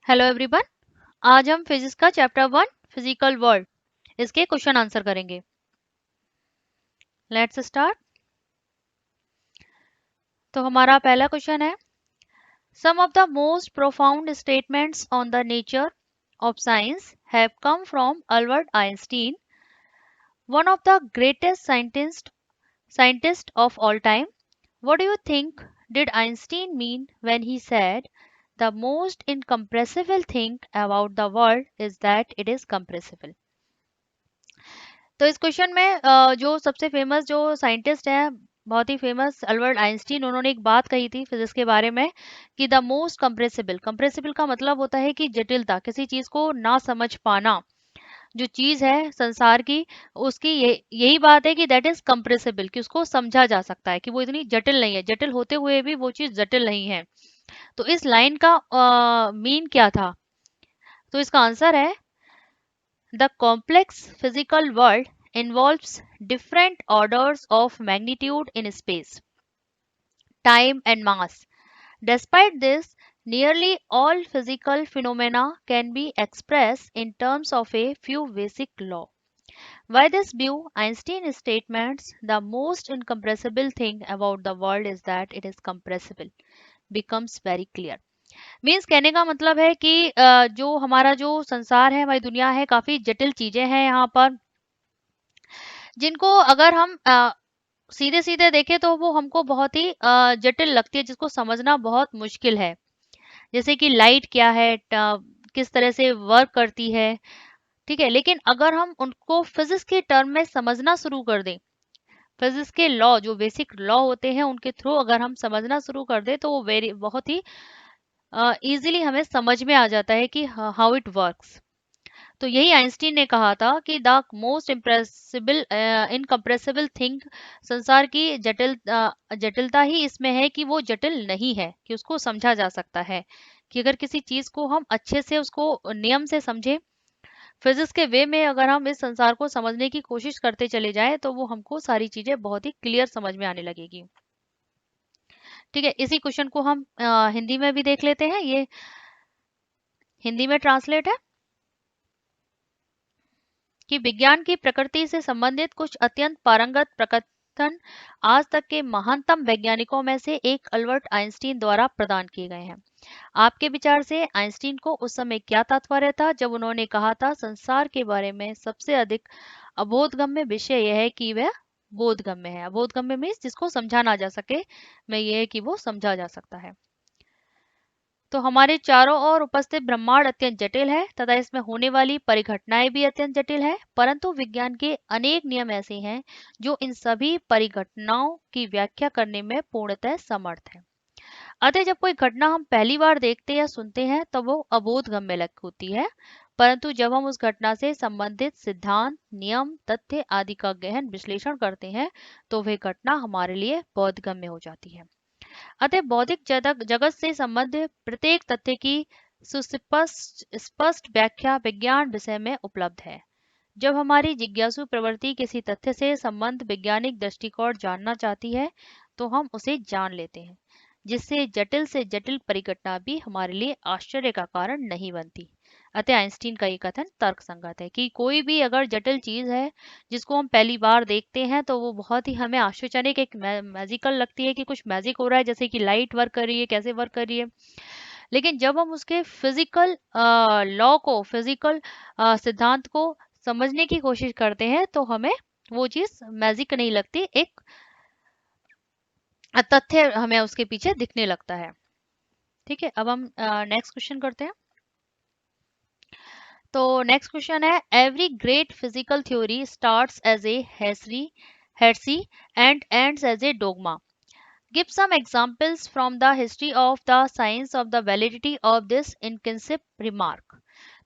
Hello everyone. आज हम physics का चैप्टर 1 फिजिकल वर्ल्ड इसके क्वेश्चन आंसर करेंगे। Let's start. तो हमारा पहला क्वेश्चन है, some of the most profound statements on the nature of science have come from Albert Einstein, one of the greatest scientist of all time. What do you think did Einstein mean when he said the most incompressible thing about the world is that it is compressible? तो इस question में जो सबसे famous जो scientist है, बहुत ही famous Albert Einstein, उन्होंने एक बात कही थी फिजिक्स के बारे में कि द मोस्ट कंप्रेसिबल, कंप्रेसिबल का मतलब होता है कि जटिलता, किसी चीज को ना समझ पाना, जो चीज है संसार की, उसकी यही बात है कि दैट इज कंप्रेसिबल, कि उसको समझा जा सकता है, कि वो इतनी जटिल नहीं है, जटिल होते हुए भी वो चीज जटिल नहीं है। तो इस लाइन का मीन क्या था? तो इसका आंसर है, the complex physical world involves different orders of magnitude in space, time, and mass. Despite this, nearly all physical phenomena can be expressed in terms of a few basic laws. By this view, Einstein statements the most incompressible thing about the world is that it is compressible becomes very clear. Means कहने का मतलब है कि जो हमारा जो संसार है, हमारी दुनिया है, काफी जटिल चीजें हैं यहाँ पर, जिनको अगर हम सीधे सीधे देखें तो वो हमको बहुत ही जटिल लगती है, जिसको समझना बहुत मुश्किल है। जैसे कि लाइट क्या है, किस तरह से वर्क करती है, ठीक है। लेकिन अगर हम उनको फिजिक्स के टर्म में समझना शुरू कर दें, फिजिक्स के लॉ, जो बेसिक लॉ होते हैं, उनके थ्रू अगर हम समझना शुरू कर दें, तो वो वेरी बहुत ही इजीली हमें समझ में आ जाता है कि हाउ इट वर्क्स। तो यही आइंस्टीन ने कहा था कि द मोस्ट इम्प्रेसिबल इनकम्प्रेसिबल थिंग, संसार की जटिलता ही इसमें है कि वो जटिल नहीं है, कि उसको समझा जा सकता है, कि अगर किसी चीज को हम अच्छे से उसको नियम से समझे, फिजिक्स के वे में अगर हम इस संसार को समझने की कोशिश करते चले जाएं, तो वो हमको सारी चीजें बहुत ही क्लियर समझ में आने लगेगी। ठीक है, इसी क्वेश्चन को हम हिंदी में भी देख लेते हैं। ये हिंदी में ट्रांसलेट है कि विज्ञान की प्रकृति से संबंधित कुछ अत्यंत पारंगत प्रकथन आज तक के महानतम वैज्ञानिकों में से एक अल्बर्ट आइंस्टीन द्वारा प्रदान किए गए हैं। आपके विचार से आइंस्टीन को उस समय क्या तात्पर्य था जब उन्होंने कहा था, संसार के बारे में सबसे अधिक अबोधगम्य विषय यह है कि वह बोधगम्य है। अबोधगम्य मीन्स जिसको समझा ना जा सके, मैं ये है कि वो समझा जा सकता है। तो हमारे चारों ओर उपस्थित ब्रह्मांड अत्यंत जटिल है तथा इसमें होने वाली परिघटनाएं भी अत्यंत जटिल है, परंतु विज्ञान के अनेक नियम ऐसे हैं जो इन सभी परिघटनाओं की व्याख्या करने में पूर्णतः समर्थ हैं। अतः जब कोई घटना हम पहली बार देखते या सुनते हैं तब वो अबोधगम्य लग होती है, परंतु जब हम उस घटना से संबंधित सिद्धांत, नियम, तथ्य आदि का गहन विश्लेषण करते हैं तो वह घटना हमारे लिए बोधगम्य हो जाती है। अतः बौद्धिक जगत से संबंधित प्रत्येक तथ्य की सुस्पष्ट स्पष्ट व्याख्या विज्ञान विषय में उपलब्ध है। जब हमारी जिज्ञासु प्रवृत्ति किसी तथ्य से संबंध वैज्ञानिक दृष्टिकोण जानना चाहती है तो हम उसे जान लेते हैं, जिससे जटिल से जटिल परिघटना भी हमारे लिए आश्चर्य का कारण नहीं बनती। अतः आइंस्टीन का ये कथन तर्क संगत है कि कोई भी अगर जटिल चीज है जिसको हम पहली बार देखते हैं तो वो बहुत ही हमें आश्चर्यजनक, एक मैजिकल लगती है कि कुछ मैजिक हो रहा है, जैसे कि लाइट वर्क कर रही है, कैसे वर्क कर रही है। लेकिन जब हम उसके फिजिकल लॉ को, फिजिकल सिद्धांत को समझने की कोशिश करते हैं तो हमें वो चीज मैजिक नहीं लगती, एक तथ्य हमें उसके पीछे दिखने लगता है। ठीक है, अब हम नेक्स्ट क्वेश्चन करते हैं। तो नेक्स्ट क्वेश्चन है, every great physical theory starts as a heresy and ends as a dogma. Give some examples from the history of the science of the validity of this इनकंसिप remark.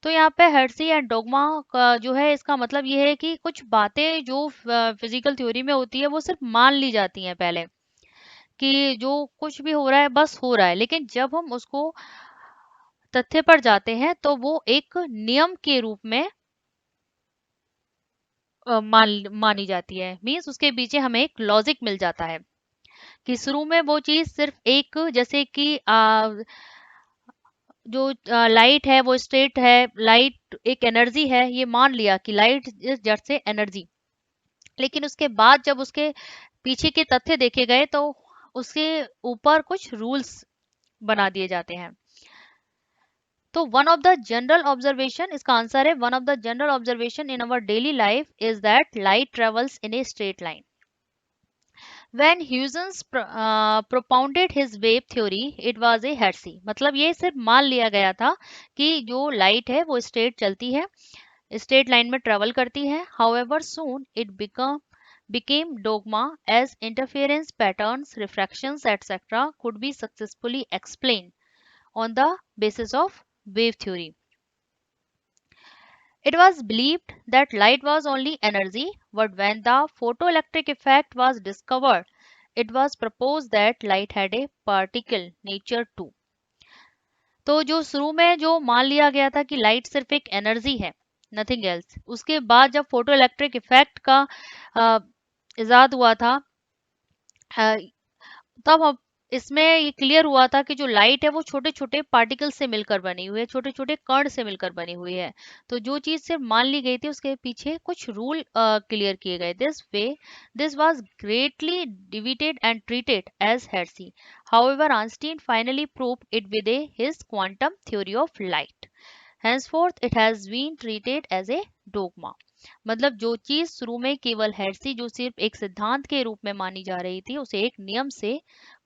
तो यहाँ पे heresy and dogma का जो है, इसका मतलब ये है कि कुछ बातें जो फिजिकल थ्योरी में होती है वो सिर्फ मान ली जाती हैं पहले, कि जो कुछ भी हो रहा है बस हो रहा है, लेकिन जब हम उसको तथ्य पर जाते हैं तो वो एक नियम के रूप में मानी जाती है। मीन्स उसके पीछे हमें एक लॉजिक मिल जाता है, कि शुरू में वो चीज सिर्फ एक, जैसे कि जो लाइट है वो स्टेट है, लाइट एक एनर्जी है, ये मान लिया कि light is just say energy. लेकिन उसके बाद जब उसके पीछे के तथ्य देखे गए तो उसके ऊपर कुछ रूल्स बना दिए जाते हैं। तो one of the general observation, इसका आंसर है one of the general observation in our daily life is that light travels in a straight line. When Huygens propounded his wave theory, it was a heresy। मतलब ये सिर्फ मान लिया गया था कि जो लाइट है वो स्ट्रेट चलती है, स्ट्रेट लाइन में ट्रेवल करती है। However, soon it became dogma as interference patterns, refractions, etc. could be successfully explained on the basis of wave theory. It was believed that light was only energy, but when the photoelectric effect was discovered, it was proposed that light had a particle nature too। तो जो शुरू में जो मान लिया गया था कि लाइट सिर्फ एक एनर्जी है, नथिंग एल्स, उसके बाद जब फोटो इलेक्ट्रिक इफेक्ट का इजाद हुआ था, अ, तब इसमें ये क्लियर हुआ था कि जो लाइट है वो छोटे छोटे पार्टिकल से मिलकर बनी हुई है, छोटे छोटे कण से मिलकर बनी हुई है। तो जो चीज सिर्फ मान ली गई थी उसके पीछे कुछ रूल क्लियर किए गए। This way this was greatly debated and treated as heresy. However Einstein finally proved it with his quantum theory of light. henceforth it has been treated as a dogma। मतलब जो चीज शुरू में केवल heresy, जो सिर्फ एक सिद्धांत के रूप में मानी जा रही थी, उसे एक नियम से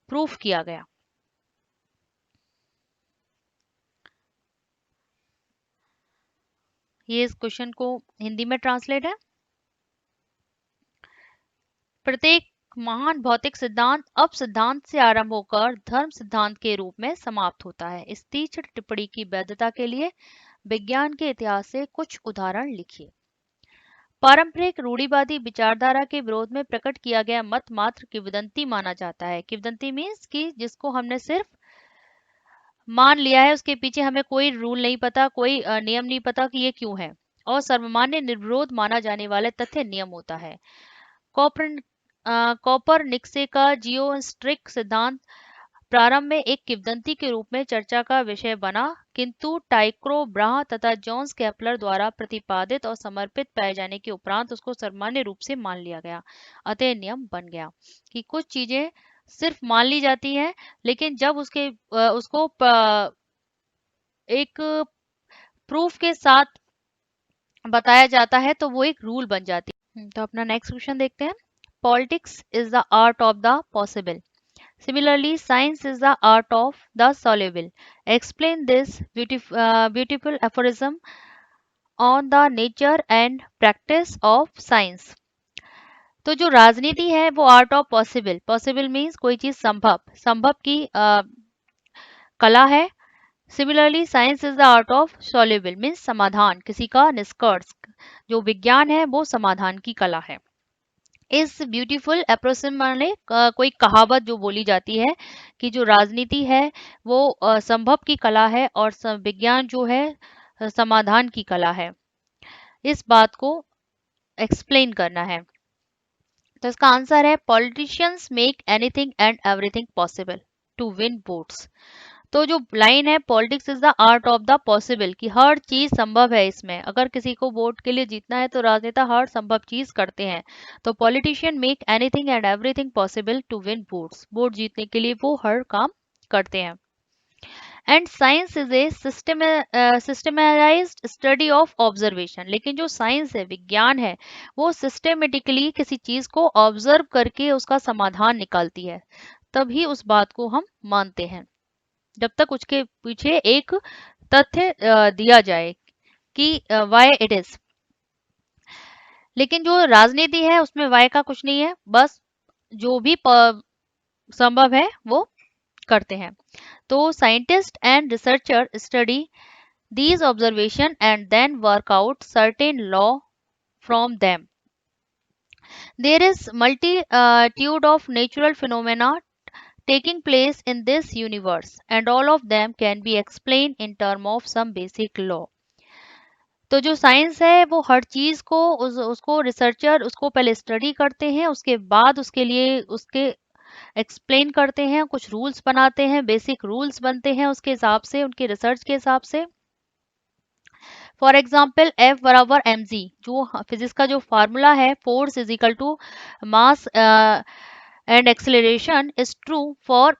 प्रूफ किया गया। ये इस क्वेश्चन को हिंदी में ट्रांसलेट है। प्रत्येक महान भौतिक सिद्धांत अब सिद्धांत से आरंभ होकर धर्म सिद्धांत के रूप में समाप्त होता है। इस तीक्ष्ण टिप्पणी की वैधता के लिए विज्ञान के इतिहास से कुछ उदाहरण लिखिए। पारंपरिक रूढ़िवादी विचारधारा के विरोध में प्रकट किया गया मत मात्र किंवदंती माना जाता है। किंवदंती मीन्स कि जिसको हमने सिर्फ मान लिया है, उसके पीछे हमें कोई रूल नहीं पता, कोई नियम नहीं पता कि ये क्यों है, और सर्वमान्य निर्विरोध माना जाने वाले तथ्य नियम होता है। कॉपर कॉपरनिकसे का जियोस्ट्रिक सिद्धांत प्रारंभ में एक किंवदंती के रूप में चर्चा का विषय बना, किंतु टाइक्रो ब्राह तथा जोन्स केपलर द्वारा प्रतिपादित और समर्पित पाए जाने के उपरांत उसको सामान्य रूप से मान लिया गया। अतः नियम बन गया कि कुछ चीजें सिर्फ मान ली जाती हैं, लेकिन जब उसको एक प्रूफ के साथ बताया जाता है तो वो एक रूल बन जाती है। तो अपना नेक्स्ट क्वेश्चन देखते हैं। Politics is the art of the possible. Similarly, science is the art of the soluble। Explain this beautiful aphorism on the nature and practice of science। तो जो राजनीति है वो art of possible, possible means कोई चीज संभव, संभव की कला है। Similarly science is the art of soluble means समाधान, किसी का निष्कर्ष। जो विज्ञान है वो समाधान की कला है। इस ब्यूटीफुल अप्रोसिम माने कोई कहावत जो बोली जाती है कि जो राजनीति है वो संभव की कला है और विज्ञान जो है समाधान की कला है। इस बात को एक्सप्लेन करना है। तो इसका आंसर है politicians make anything and everything possible to win votes. तो जो लाइन है politics is the art of the possible, कि हर चीज संभव है इसमें, अगर किसी को वोट के लिए जीतना है तो राजनेता हर संभव चीज करते हैं। तो politician make anything and everything possible to win votes, vote जीतने के लिए वो हर काम करते हैं। And science is a systemized study of observation. लेकिन जो साइंस है, विज्ञान है, वो सिस्टमेटिकली किसी चीज को ऑब्जर्व करके उसका समाधान निकालती है, तभी उस बात को हम मानते हैं, जब तक उसके पीछे एक तथ्य दिया जाए कि वाई इट इज। लेकिन जो राजनीति है उसमें वाई का कुछ नहीं है, बस जो भी संभव है वो करते हैं। तो scientist and researcher study these observation and then work out certain law from them। There is multitude of natural phenomena taking place in this universe and all of them can be explained in term of some basic law। तो जो science है वो हर चीज को उसको researcher उसको पहले study करते हैं, उसके बाद उसके लिए उसके एक्सप्लेन करते हैं, कुछ रूल्स बनाते हैं, बेसिक रूल्स बनते हैं उसके हिसाब से, उनके रिसर्च के हिसाब से। फॉर एग्जाम्पल F बराबर mg, जो फिजिक्स का जो फार्मूला है, force is equal to mass and acceleration, is true for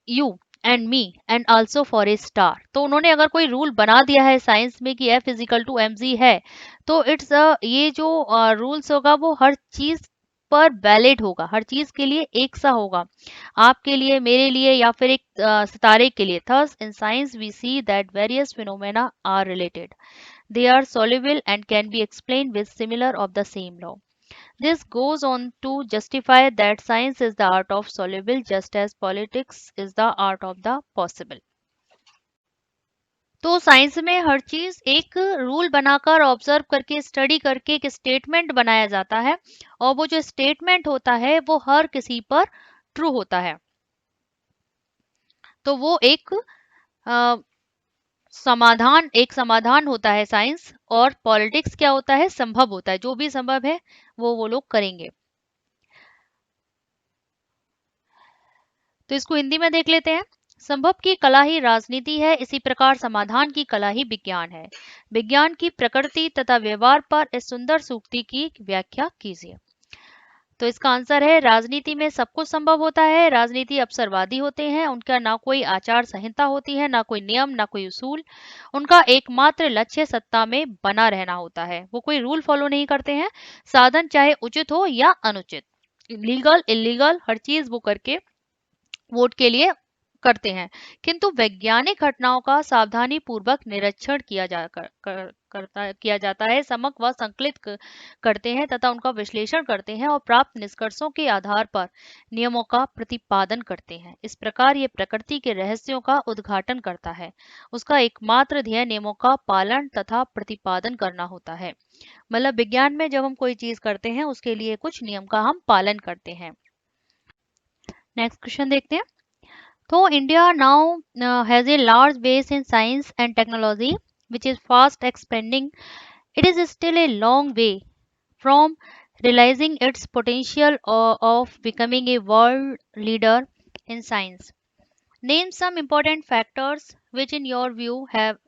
you and me and also for a star. तो उन्होंने अगर कोई रूल बना दिया है साइंस में कि F is equal to m g है, तो इट्स ये जो रूल्स होगा वो हर चीज पर वैलिड होगा, हर चीज के लिए एक सा होगा, आपके लिए, मेरे लिए, या फिर एक सितारे के लिए। Thus in science we see that various phenomena are related, they are soluble and can be explained with similar of the same law. This goes on to justify that science is the art of soluble just as politics is the art of the possible. तो science में हर चीज एक rule बनाकर, observe करके, study करके एक statement बनाया जाता है, और वो जो स्टेटमेंट होता है वो हर किसी पर ट्रू होता है। तो वो एक समाधान होता है साइंस, और पॉलिटिक्स क्या होता है, संभव होता है, जो भी संभव है वो लोग करेंगे। तो इसको हिंदी में देख लेते हैं। संभव की कला ही राजनीति है, इसी प्रकार समाधान की कला ही विज्ञान है। विज्ञान की प्रकृति तथा व्यवहार पर इस सुंदर सूक्ति की व्याख्या कीजिए। तो इसका आंसर है, राजनीति में सब कुछ संभव होता है। राजनीति अवसरवादी होते हैं, उनका ना कोई आचार संहिता होती है, ना कोई नियम, ना कोई उसूल। उनका एकमात्र लक्ष्य सत्ता में बना रहना होता है, वो कोई रूल फॉलो नहीं करते हैं, साधन चाहे उचित हो या अनुचित, लीगल इलीगल हर चीज वो करके वोट के लिए करते हैं। किंतु वैज्ञानिक घटनाओं का सावधानी पूर्वक निरीक्षण किया जाता है, समक व संकलित करते हैं तथा उनका विश्लेषण करते हैं, और प्राप्त निष्कर्षों के आधार पर नियमों का प्रतिपादन करते हैं। इस प्रकार ये प्रकृति के रहस्यों का उद्घाटन करता है। उसका एकमात्र ध्येय नियमों का पालन तथा प्रतिपादन करना होता है। मतलब विज्ञान में जब हम कोई चीज करते हैं उसके लिए कुछ नियम का हम पालन करते हैं। नेक्स्ट क्वेश्चन देखते हैं। So India now has a large base in science and technology, which is fast expanding. It is still a long way from realizing its potential of becoming a world leader in science. Name some important factors which, in your view, have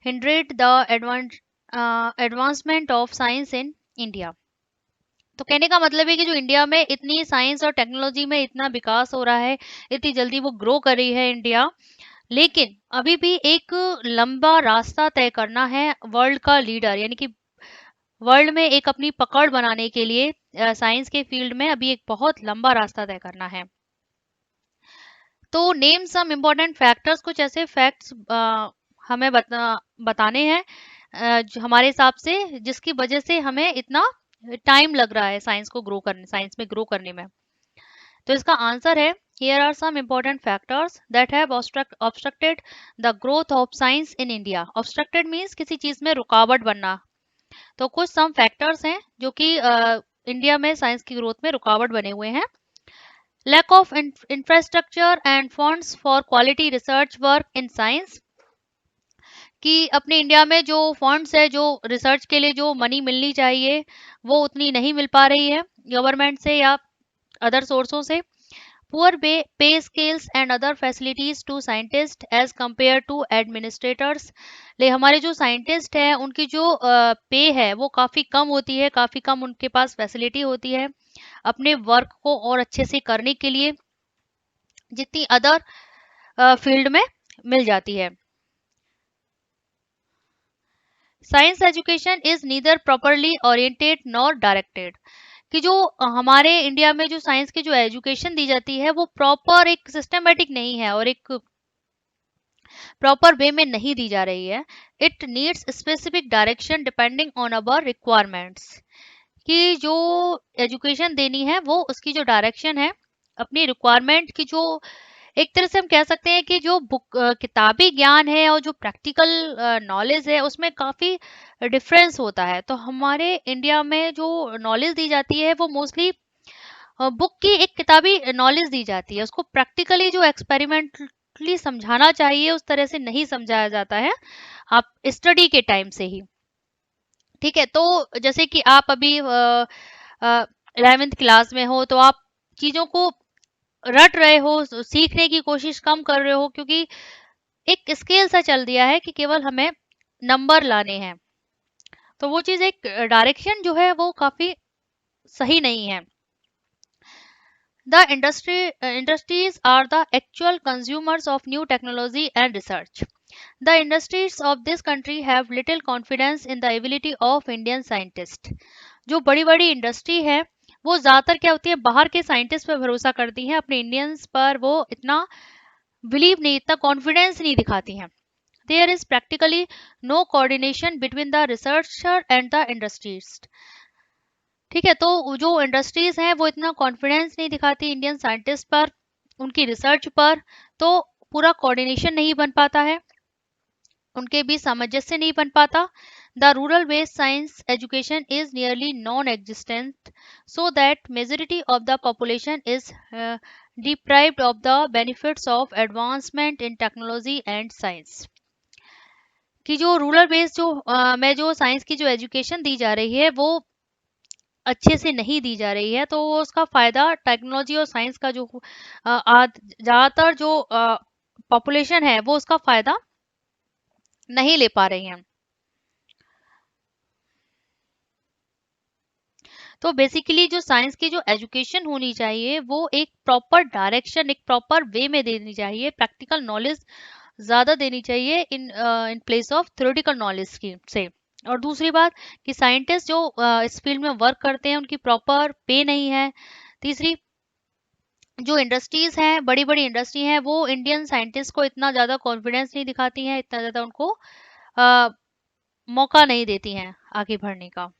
hindered the advancement of science in India. तो कहने का मतलब है कि जो India में इतनी science और टेक्नोलॉजी में इतना विकास हो रहा है, इतनी जल्दी वो ग्रो कर रही है इंडिया, लेकिन अभी भी एक लंबा रास्ता तय करना है वर्ल्ड का लीडर, यानी कि वर्ल्ड में एक अपनी पकड़ बनाने के लिए साइंस के फील्ड में अभी एक बहुत लंबा रास्ता तय करना है। तो नेम सम इम्पोर्टेंट फैक्टर्स, कुछ ऐसे फैक्ट्स हमें बताने हैं जो हमारे हिसाब से, जिसकी वजह से हमें इतना टाइम लग रहा है साइंस को ग्रो करने, साइंस में ग्रो करने में। तो इसका आंसर है, here are some important factors that have obstructed the growth of science in India. Obstructed means किसी चीज में रुकावट बनना। तो कुछ सम फैक्टर्स हैं जो कि इंडिया में साइंस की ग्रोथ में रुकावट बने हुए हैं। Lack of infrastructure and funds for quality research work in science, कि अपने इंडिया में जो फंड्स है, जो रिसर्च के लिए जो मनी मिलनी चाहिए, वो उतनी नहीं मिल पा रही है गवर्नमेंट से या अदर सोर्सों से। Poor pay scales and other facilities to scientist as compare to administrators, ले हमारे जो साइंटिस्ट हैं उनकी जो पे है वो काफ़ी कम होती है, काफ़ी कम उनके पास फैसिलिटी होती है अपने वर्क को और अच्छे से करने के लिए, जितनी अदर फील्ड में मिल जाती है। Science education is neither properly oriented nor directed, कि जो हमारे इंडिया में जो साइंस की जो एजुकेशन दी जाती है वो प्रॉपर एक सिस्टमेटिक नहीं है और एक प्रॉपर वे में नहीं दी जा रही है। It needs specific direction depending on our requirements, कि जो एजुकेशन देनी है वो उसकी जो डायरेक्शन है अपनी रिक्वायरमेंट की, जो एक तरह से हम कह सकते हैं कि जो बुक किताबी ज्ञान है और जो प्रैक्टिकल नॉलेज है उसमें काफ़ी डिफरेंस होता है। तो हमारे इंडिया में जो नॉलेज दी जाती है वो मोस्टली बुक की एक किताबी नॉलेज दी जाती है, उसको प्रैक्टिकली जो एक्सपेरिमेंटली समझाना चाहिए उस तरह से नहीं समझाया जाता है, आप स्टडी के टाइम से ही। ठीक है, तो जैसे कि आप अभी 11th क्लास में हो तो आप चीज़ों को रट रहे हो, सीखने की कोशिश कम कर रहे हो, क्योंकि एक स्केल सा चल दिया है कि केवल हमें नंबर लाने हैं। तो वो चीज़ एक डायरेक्शन जो है वो काफ़ी सही नहीं है। Industries are the actual consumers of new technology and research. The industries of this country have little confidence in the ability of Indian scientists. जो बड़ी बड़ी इंडस्ट्री है वो ज़्यादातर क्या होती है, बाहर के साइंटिस्ट पर भरोसा करती हैं, अपने इंडियंस पर वो इतना बिलीव नहीं, इतना कॉन्फिडेंस नहीं दिखाती हैं। There is practically no coordination between the researcher and the industries. ठीक है, तो जो इंडस्ट्रीज हैं वो इतना कॉन्फिडेंस नहीं दिखाती इंडियन साइंटिस्ट पर, उनकी रिसर्च पर, तो पूरा कोऑर्डिनेशन नहीं बन पाता है, उनके बीच सामंजस्य नहीं बन पाता। The rural based science education is nearly non existent, so that majority of the population is deprived of the benefits of advancement in technology and science। कि जो रूरल बेस्ड जो में जो साइंस की जो एजुकेशन दी जा रही है वो अच्छे से नहीं दी जा रही है, तो वो उसका फायदा टेक्नोलॉजी और साइंस का जो ज्यादातर जो पॉपुलेशन है वो उसका फायदा नहीं ले पा रही है। तो बेसिकली जो साइंस की जो एजुकेशन होनी चाहिए वो एक प्रॉपर डायरेक्शन, एक प्रॉपर वे में देनी चाहिए, प्रैक्टिकल नॉलेज ज्यादा देनी चाहिए in in place of theoretical knowledge की से। और दूसरी बात कि साइंटिस्ट जो इस फील्ड में वर्क करते हैं उनकी प्रॉपर पे नहीं है। तीसरी, जो इंडस्ट्रीज हैं, बड़ी बड़ी इंडस्ट्री हैं, वो इंडियन साइंटिस्ट को इतना ज़्यादा कॉन्फिडेंस नहीं दिखाती हैं, इतना ज़्यादा उनको अ, मौका नहीं देती हैं आगे बढ़ने का।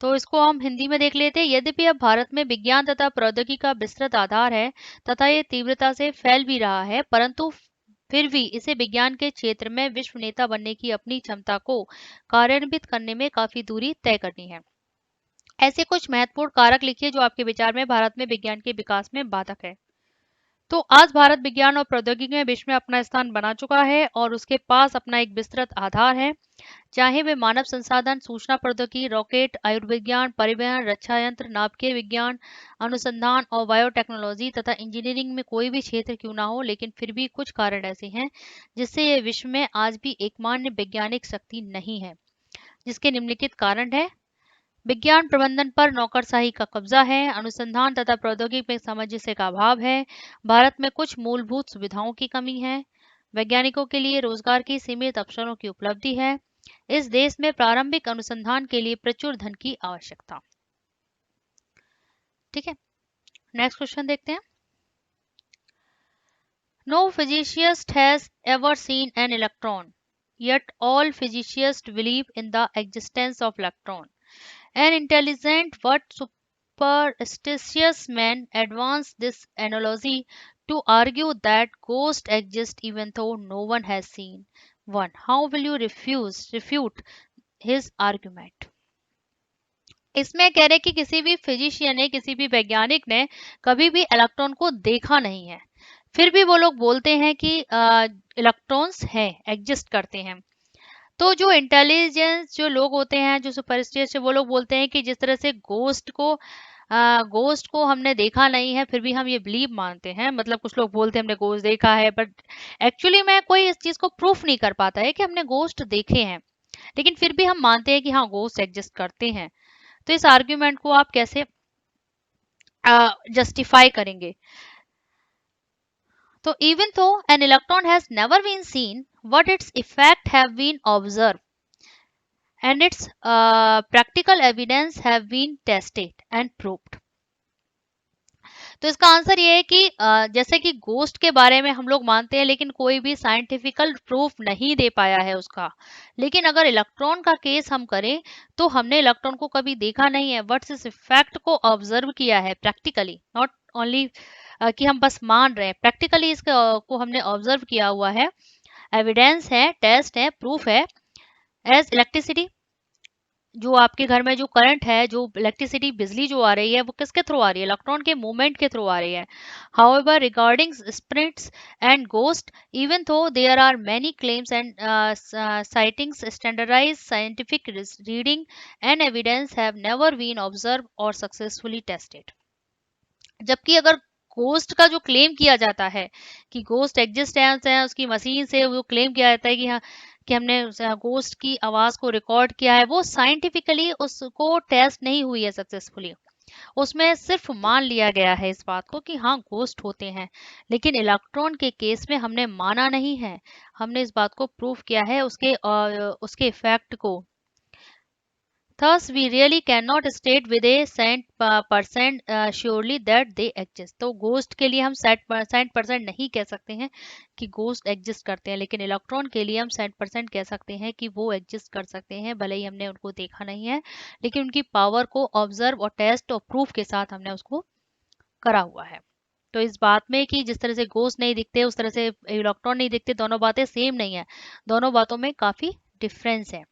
तो इसको हम हिंदी में देख लेते हैं। यद्यपि अब भारत में विज्ञान तथा प्रौद्योगिकी का विस्तृत आधार है तथा ये तीव्रता से फैल भी रहा है, परंतु फिर भी इसे विज्ञान के क्षेत्र में विश्व नेता बनने की अपनी क्षमता को कार्यान्वित करने में काफी दूरी तय करनी है। ऐसे कुछ महत्वपूर्ण कारक लिखिए जो आपके विचार में भारत में विज्ञान के विकास में बाधक है। तो आज भारत विज्ञान और प्रौद्योगिकी में विश्व में अपना स्थान बना चुका है और उसके पास अपना एक विस्तृत आधार है। चाहे वे मानव संसाधन, सूचना प्रौद्योगिकी, रॉकेट, आयुर्विज्ञान, परिवहन, रक्षा यंत्र, नाभिकीय विज्ञान, अनुसंधान और बायोटेक्नोलॉजी तथा इंजीनियरिंग में कोई भी क्षेत्र क्यों ना हो, लेकिन फिर भी कुछ कारण ऐसे हैं जिससे ये विश्व में आज भी एकमान्य वैज्ञानिक शक्ति नहीं है। जिसके निम्नलिखित कारण है: विज्ञान प्रबंधन पर नौकरशाही का कब्जा है, अनुसंधान तथा प्रौद्योगिकी में सामंजस्य का अभाव है, भारत में कुछ मूलभूत सुविधाओं की कमी है, वैज्ञानिकों के लिए रोजगार की सीमित अवसरों की उपलब्धि है, इस देश में प्रारंभिक अनुसंधान के लिए प्रचुर धन की आवश्यकता। ठीक है, नेक्स्ट क्वेश्चन देखते हैं। No physicist has ever seen an electron, yet all physicists believe in the existence of electron. An intelligent but superstitious man advanced this analogy to argue that ghosts exist even though no one has seen one. How will you refute his argument? इसमें कह रहे कि किसी भी physician ने, किसी भी वैज्ञानिक ने कभी भी इलेक्ट्रॉन को देखा नहीं है, फिर भी वो लोग बोलते हैं कि इलेक्ट्रॉन्स हैं, एग्जिस्ट करते हैं। तो जो इंटेलिजेंस जो लोग होते हैं, जो सुपरस्टिशियस, वो लोग बोलते हैं कि जिस तरह से गोस्ट को हमने देखा नहीं है फिर भी हम ये बिलीव मानते हैं, मतलब कुछ लोग बोलते हैं हमने गोस्ट देखा है, बट एक्चुअली में कोई इस चीज को प्रूफ नहीं कर पाता है कि हमने गोस्ट देखे हैं, लेकिन फिर भी हम मानते हैं कि हाँ गोस्ट एग्जिस्ट करते हैं। तो इस आर्ग्यूमेंट को आप कैसे जस्टिफाई करेंगे? तो even though an electron has never been seen, what its effect have been observed and its practical evidence have been tested and proved। तो इसका आंसर ये है कि जैसे कि गोस्ट के बारे में हम लोग मानते हैं लेकिन कोई भी साइंटिफिकल प्रूफ नहीं दे पाया है उसका, लेकिन अगर इलेक्ट्रॉन का केस हम करें तो हमने इलेक्ट्रॉन को कभी देखा नहीं है, बट इस इफेक्ट को ऑब्जर्व किया है प्रैक्टिकली, नॉट ओनली कि हम बस मान रहे हैं, प्रैक्टिकली इसको को हमने ऑब्जर्व किया हुआ है, एविडेंस है, टेस्ट है, प्रूफ है। एज इलेक्ट्रिसिटी, जो आपके घर में जो करंट है, जो इलेक्ट्रिसिटी बिजली जो आ रही है, वो किसके थ्रू आ रही है? इलेक्ट्रॉन के मूवमेंट के थ्रू आ रही है। However regarding spirits and ghost, even though there are many claims and sightings, standardized scientific reading and evidence have never been observed or successfully tested। जबकि अगर गोस्ट का जो क्लेम किया जाता है कि गोस्ट एग्जिस्टेंस है, उसकी मशीन से वो क्लेम किया जाता है कि हाँ, कि हमने गोस्ट की आवाज को रिकॉर्ड किया है, वो साइंटिफिकली उसको टेस्ट नहीं हुई है सक्सेसफुली। उसमें सिर्फ मान लिया गया है इस बात को कि हाँ गोस्ट होते हैं, लेकिन इलेक्ट्रॉन के केस में हमने माना नहीं है। हमने इस बात को प्रूव किया है, उसके इफेक्ट को। Thus, we really cannot state with a cent percent surely that they exist। तो गोस्ट के लिए हम 100% नहीं कह सकते हैं कि गोस्ट एग्जिस्ट करते हैं, लेकिन इलेक्ट्रॉन के लिए हम 100% कह सकते हैं कि वो एग्जिस्ट कर सकते हैं, भले ही हमने उनको देखा नहीं है, लेकिन उनकी पावर को ऑब्जर्व और टेस्ट और प्रूफ के साथ हमने उसको करा हुआ है। तो इस बात में कि जिस तरह से गोस्ट नहीं दिखते उस तरह से इलेक्ट्रॉन नहीं दिखते, दोनों बातें सेम नहीं है, दोनों बातों में काफी डिफरेंस है।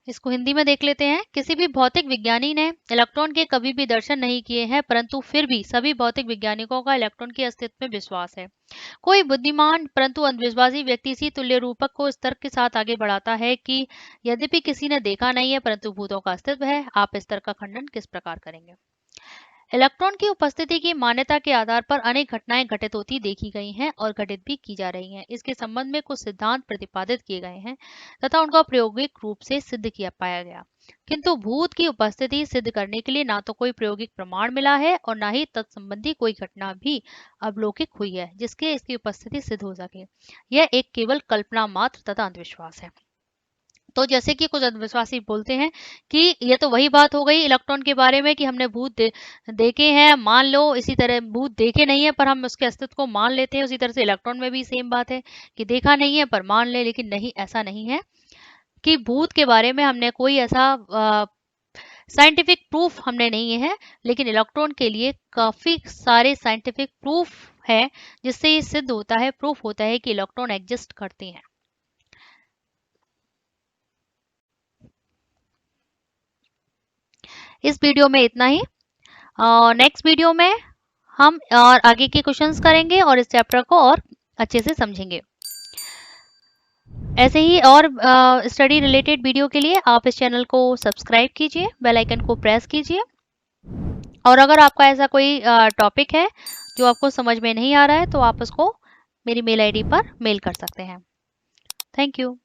इसको हिंदी में देख लेते हैं। किसी भी भौतिक विज्ञानी ने इलेक्ट्रॉन के कभी भी दर्शन नहीं किए हैं, परंतु फिर भी सभी भौतिक वैज्ञानिकों का इलेक्ट्रॉन के अस्तित्व में विश्वास है। कोई बुद्धिमान परंतु अंधविश्वासी व्यक्ति इसी तुल्य रूपक को इस तर्क के साथ आगे बढ़ाता है कि यद्यपि किसी ने देखा नहीं है परंतु भूतों का अस्तित्व है। आप इस तर्क का खंडन किस प्रकार करेंगे? इलेक्ट्रॉन की उपस्थिति की मान्यता के आधार पर अनेक घटनाएं घटित होती देखी गई हैं और घटित भी की जा रही हैं। इसके संबंध में कुछ सिद्धांत प्रतिपादित किए गए हैं तथा उनका प्रायोगिक रूप से सिद्ध किया पाया गया, किंतु भूत की उपस्थिति सिद्ध करने के लिए ना तो कोई प्रायोगिक प्रमाण मिला है और ना ही तत्संबंधी कोई घटना भी अवलोकित हुई है जिसके इसकी उपस्थिति सिद्ध हो सके। यह एक केवल कल्पना मात्र तथा अंधविश्वास है। तो जैसे कि कुछ अंधविश्वासी बोलते हैं कि ये तो वही बात हो गई इलेक्ट्रॉन के बारे में कि हमने भूत देखे हैं, मान लो इसी तरह भूत देखे नहीं है पर हम उसके अस्तित्व को मान लेते हैं, उसी तरह से इलेक्ट्रॉन में भी सेम बात है कि देखा नहीं है पर मान ले। लेकिन नहीं, ऐसा नहीं है कि भूत के बारे में हमने कोई ऐसा साइंटिफिक प्रूफ हमने नहीं है, लेकिन इलेक्ट्रॉन के लिए काफी सारे साइंटिफिक प्रूफ है जिससे ये सिद्ध होता है, प्रूफ होता है कि इलेक्ट्रॉन एग्जिस्ट करते हैं। इस वीडियो में इतना ही। नेक्स्ट वीडियो में हम और आगे के क्वेश्चंस करेंगे और इस चैप्टर को और अच्छे से समझेंगे। ऐसे ही और स्टडी रिलेटेड वीडियो के लिए आप इस चैनल को सब्सक्राइब कीजिए, बेल आइकन को प्रेस कीजिए। और अगर आपका ऐसा कोई टॉपिक है जो आपको समझ में नहीं आ रहा है तो आप उसको मेरी मेल आईडी पर मेल कर सकते हैं। Thank you.